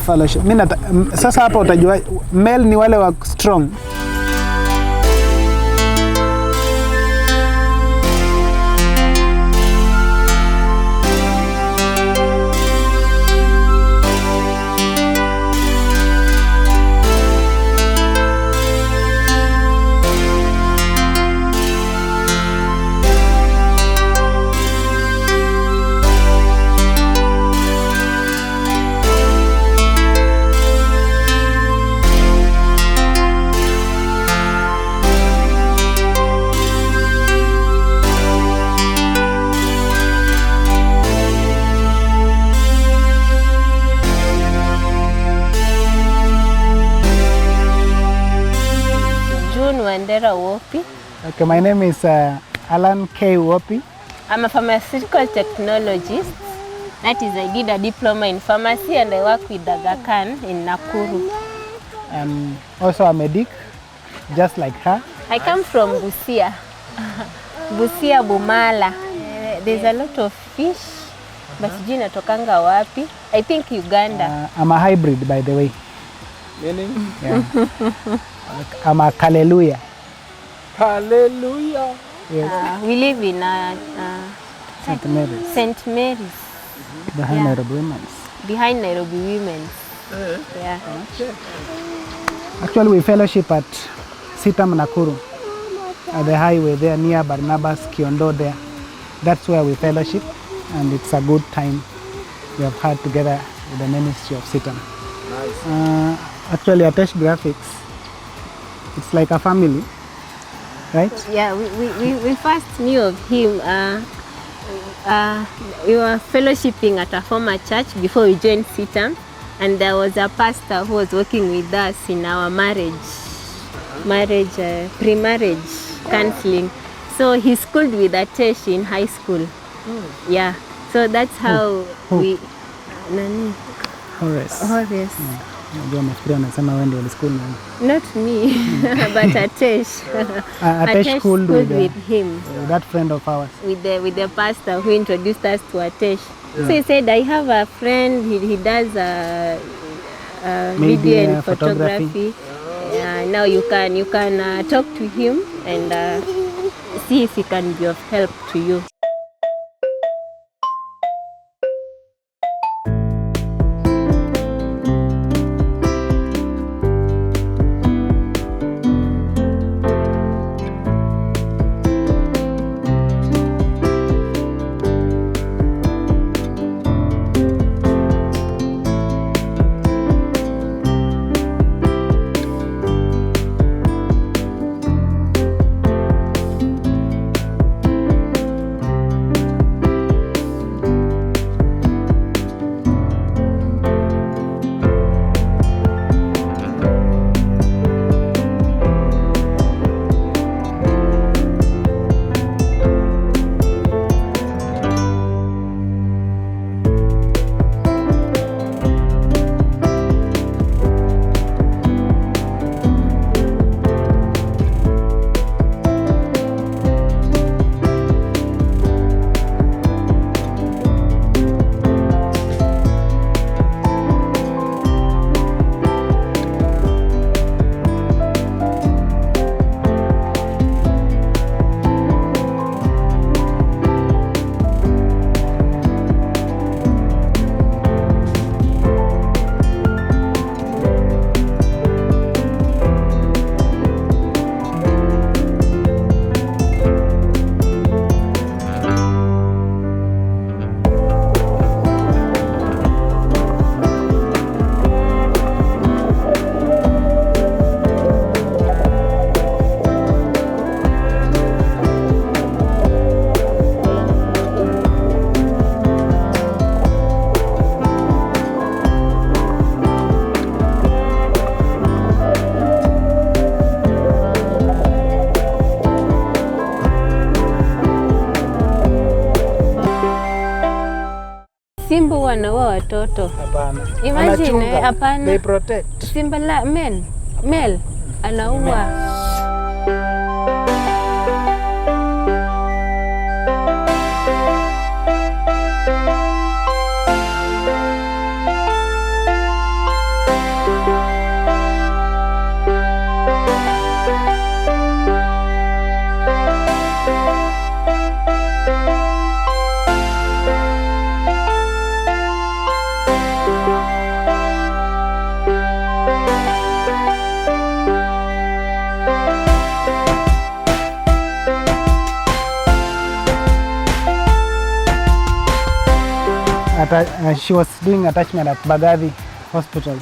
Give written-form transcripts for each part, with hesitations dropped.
fellowship. Sasa hapa utajua male ni wale wa strong. Sarah Wopi. Okay, my name is Alan K. Wopi. I'm a pharmaceutical technologist. That is, I did a diploma in pharmacy and I work with Aga Khan in Nakuru. Also a medic, just like her. I come from Busia. Busia, Bumala. There's a lot of fish, but sijui natokanga wapi. I think Uganda. I'm a hybrid, by the way. Meaning? Yeah. I'm a Hallelujah. Hallelujah. Yes. We live in St. Mary's. St. Mary's. Behind Nairobi Women's. Behind Nairobi Women's. Yeah. Okay. Actually, we fellowship at Sitam Nakuru, at the highway there near Barnabas Kiondo there. That's where we fellowship, and it's a good time we have had together with the ministry of Sitam. Nice. Actually, Atesh Graphics, it's like a family, right? Yeah, we first knew of him. We were fellowshipping at a former church before we joined Sitam, and there was a pastor who was working with us in our pre-marriage counseling. So he schooled with Atesh in high school. Yeah, so that's how we... Nani? Horace. Horace. Najua mafikiri wanasema wewe ndio school man. Not me, but Atesh. Atesh schooled with him. That friend of ours. With the pastor who introduced us to Atesh. So he said, I have a friend, he does video and photography. Now you can talk to him and see if he can be of help to you. Simba wanaua watoto. Hapana. Imagine, hapana. They protect. Simba male anaua. She was doing attachment at Bagathi Hospital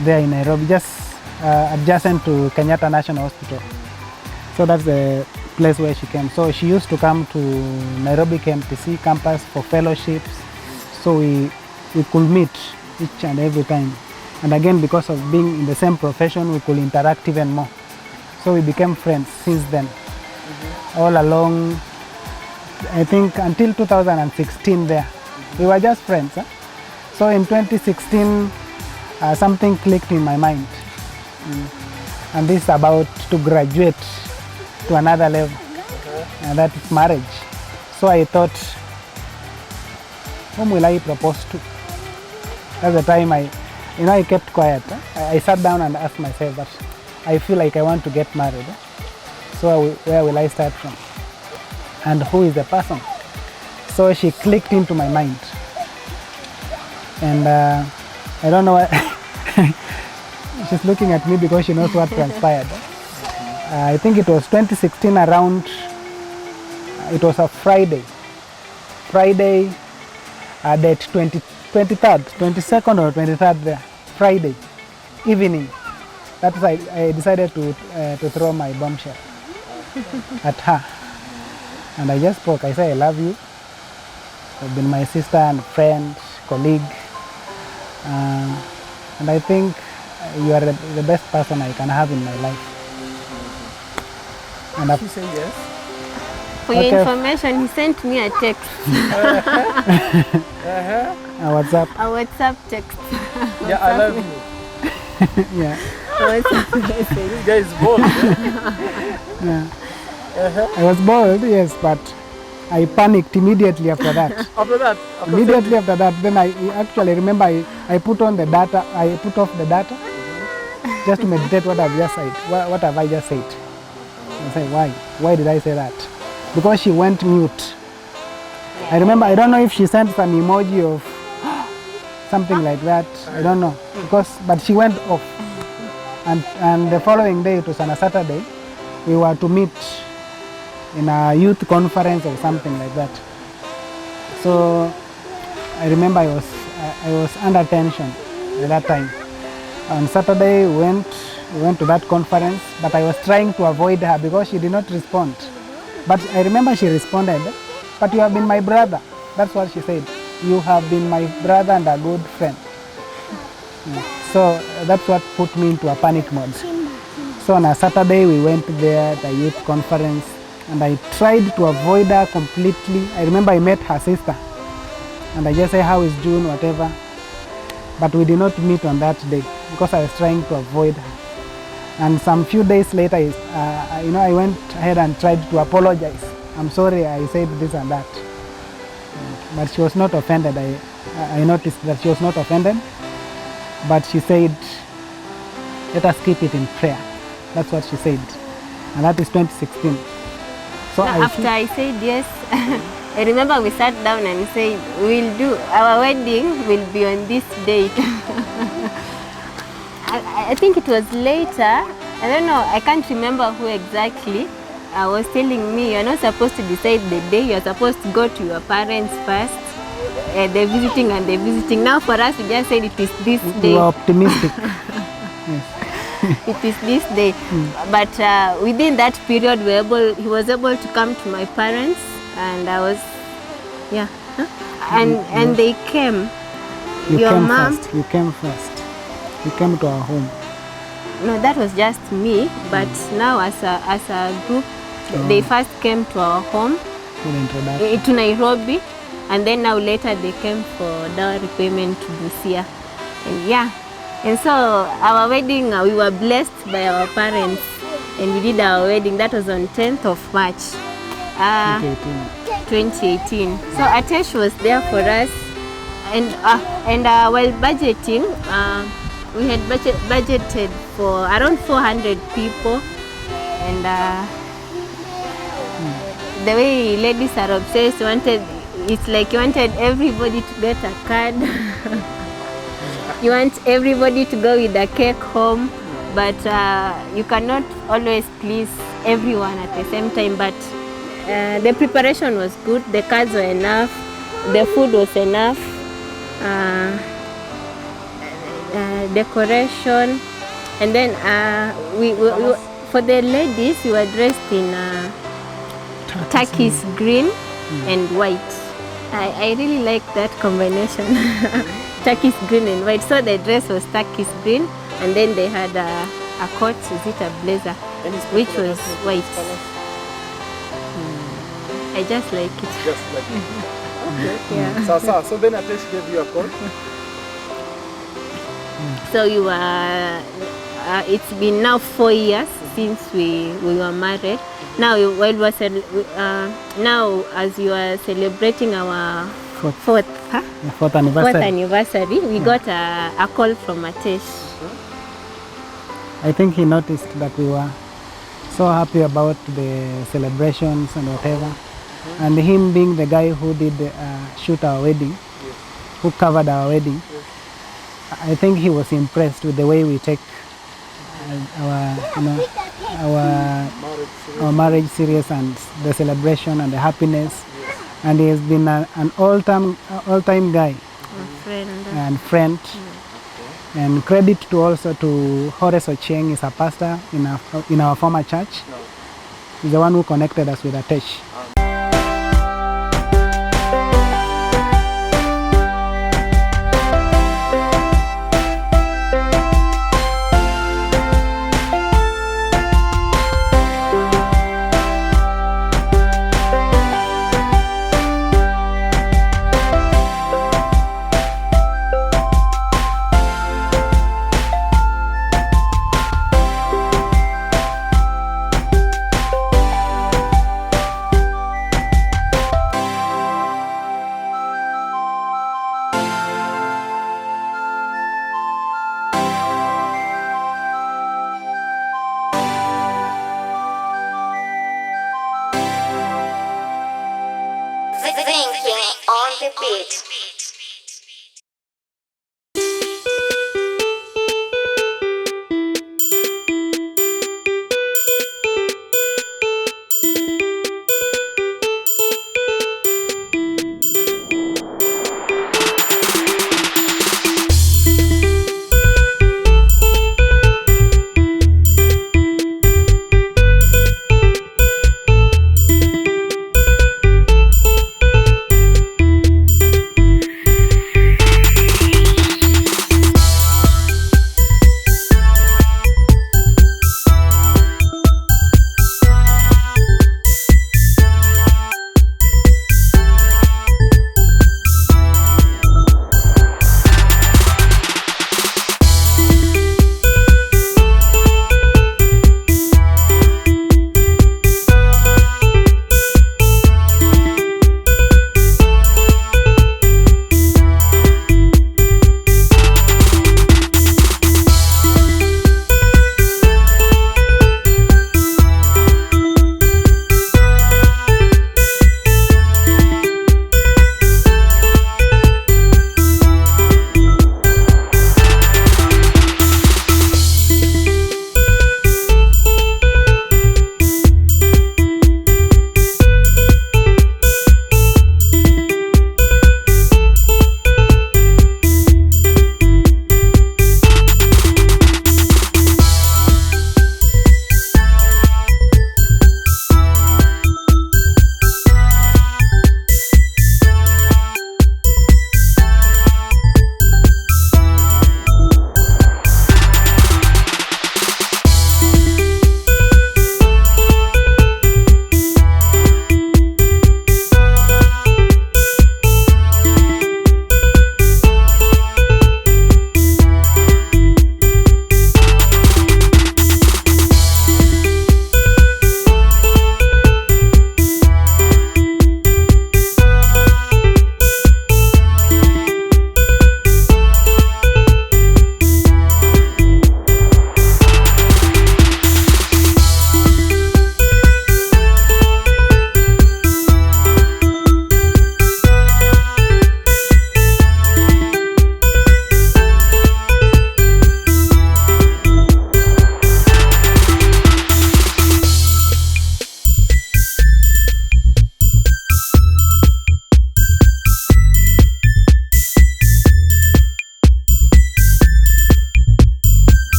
there in Nairobi, just adjacent to Kenyatta National Hospital. So that's the place where she came. So she used to come to Nairobi KMTC campus for fellowships. So we could meet each and every time. And again, because of being in the same profession, we could interact even more. So we became friends since then. All along, I think until 2016 there, we were just friends. Huh? So in 2016, something clicked in my mind. And this is about to graduate to another level, and that is marriage. So I thought, whom will I propose to? That's the time I kept quiet. I sat down and asked myself that I feel like I want to get married. So where will I start from? And who is the person? So she clicked into my mind. And I don't know why she's looking at me because she knows what transpired. I think it was 2016 around, it was a Friday, date 23rd, 22nd or 23rd there, Friday evening. That's why I decided to throw my bombshell at her. And I just spoke, I said, I love you. You've been my sister and friend, colleague. And I think you are the best person I can have in my life. And She said yes. For your Okay. information, he sent me a text, WhatsApp, a WhatsApp text. Yeah, I love you. yeah. A WhatsApp message. This guy is bold. Yeah. I was bored, yes, but I panicked immediately after that. After that, Immediately after that, then I actually remember I put on the data, I put off the data just to meditate what I've just said. What have I just said? I say, why? Why did I say that? Because she went mute. I remember, I don't know if she sent some emoji of something like that. I don't know. But she went off. And the following day, it was on a Saturday, we were to meet in a youth conference or something like that. So I remember I was under tension at that time. On Saturday we went to that conference, but I was trying to avoid her because she did not respond. But I remember she responded, but you have been my brother. That's what she said. You have been my brother and a good friend. So that's what put me into a panic mode. So on a Saturday we went there at a youth conference, and I tried to avoid her completely. I remember I met her sister and I just said, how is June, whatever. But we did not meet on that day because I was trying to avoid her. And some few days later, I went ahead and tried to apologize. I'm sorry I said this and that. But she was not offended. I noticed that she was not offended. But she said, let us keep it in prayer. That's what she said. And that is 2016. So After I said yes, I remember we sat down and said, we'll do, our wedding will be on this date. I think it was later, I don't know, I can't remember who exactly was telling me, you're not supposed to decide the day, you're supposed to go to your parents first. They're visiting and they're visiting. Now for us, we just said it is this day. you are optimistic. It is this day. But within that period, he was able to come to my parents, and I was, yeah. And they came. You Your came mom? first. You came first. You came to our home. No, that was just me. But now as a group, they first came to our home For the introduction. to Nairobi, and then now later they came for dowry payment to Busia. And yeah. And so our wedding, we were blessed by our parents, and we did our wedding. That was on 10th of March, 2018. So Atesh was there for us, and while budgeting, we had budgeted for around 400 people, and the way ladies are obsessed, it's like you wanted everybody to get a card. You want everybody to go with a cake home, but you cannot always please everyone at the same time. But the preparation was good, the cards were enough, the food was enough, decoration, and then we for the ladies, we were dressed in turquoise green and white. I really like that combination. Turquoise green and white. So the dress was turquoise green, and then they had a coat, is it a blazer? Any which special was attachment to white. this color? I just like it. Just like it. Okay. Yeah. So then Atesh gave you a call. So you are. It's been now 4 years since we were married. Now, while now as you are celebrating our fourth Fourth anniversary. anniversary, we got a call from Atesh. I think he noticed that we were so happy about the celebrations and whatever. And him being the guy who did shoot our wedding, who covered our wedding, I think he was impressed with the way we take our marriage serious and the celebration and the happiness. And he has been an all-time guy and friend. And credit to also to Horace Ochieng, is a pastor in our former church. He's the one who connected us with Atesh. Thinking on the beat.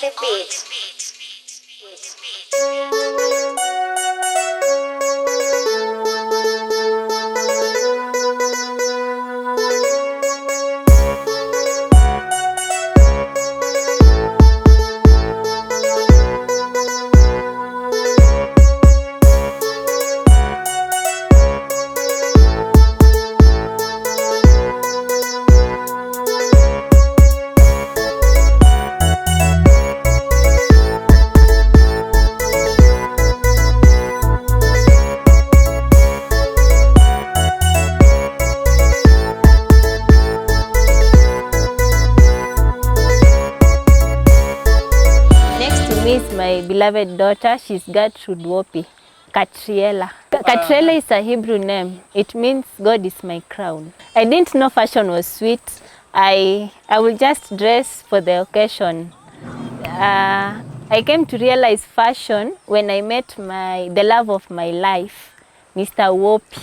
the beat. miss my beloved daughter. She's Gertrude Wopi Catriela. Catriela is a Hebrew name. It means God is my crown. I didn't know fashion was sweet. I will just dress for the occasion. I came to realize fashion when I met the love of my life, Mr. Wopi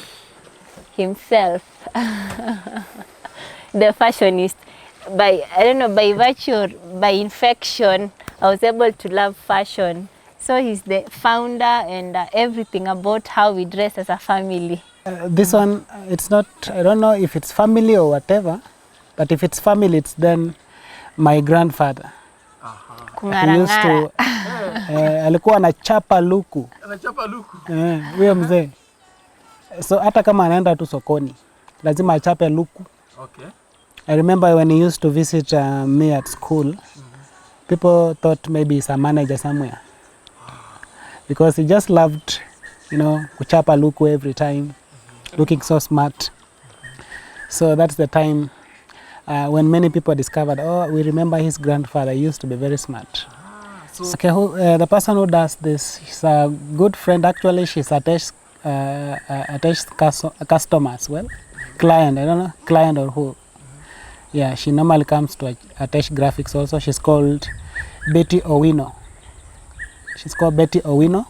himself, the fashionist. By virtue or by infection, I was able to love fashion. So he's the founder and everything about how we dress as a family. This one, it's not, I don't know if it's family or whatever, but if it's family, it's then my grandfather. He used to, alikuwa anachapa luku. Anachapa luku. Huyo mzee. So hata kama anaenda tu sokoni, lazima achape luku. Okay. I remember when he used to visit me at school, people thought maybe he's a manager somewhere. Because he just loved, kuchapa luku every time, looking so smart. So that's the time when many people discovered, oh, we remember his grandfather used to be very smart. Okay, the person who does this, she's a good friend. Actually, she's attached customer as well. Client, I don't know, client or who. Yeah, she normally comes to attach graphics also. She's called Betty Owino. She's called Betty Owino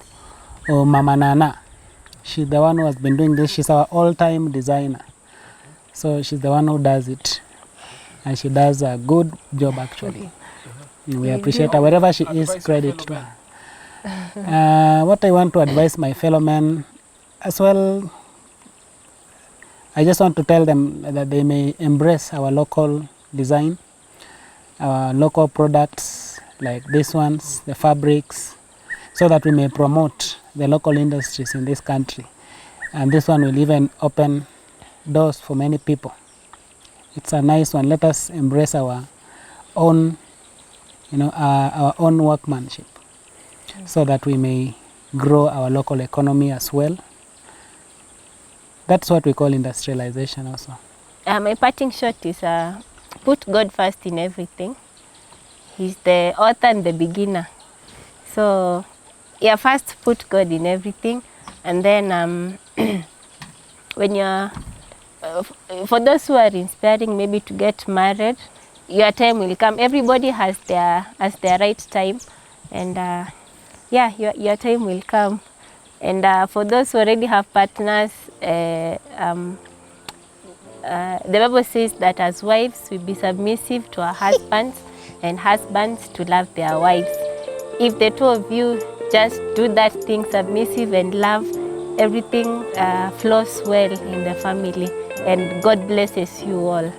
or Mama Nana. She's the one who has been doing this. She's our all-time designer. So she's the one who does it. And she does a good job actually. We appreciate her. Wherever she is, credit to her. What I want to advise my fellow men as well, I just want to tell them that they may embrace our local design, our local products like these ones, the fabrics, so that we may promote the local industries in this country. And this one will even open doors for many people. It's a nice one. Let us embrace our own, our own workmanship, so that we may grow our local economy as well. That's what we call industrialization also. My parting shot is put God first in everything. He's the author and the beginner. So yeah, first put God in everything, and then when you're, for those who are inspiring maybe to get married, your time will come. Everybody has their right time, and yeah, your time will come. And for those who already have partners, the Bible says that as wives we be submissive to our husbands, and husbands to love their wives. If the two of you just do that thing, submissive and love, everything flows well in the family, and God blesses you all.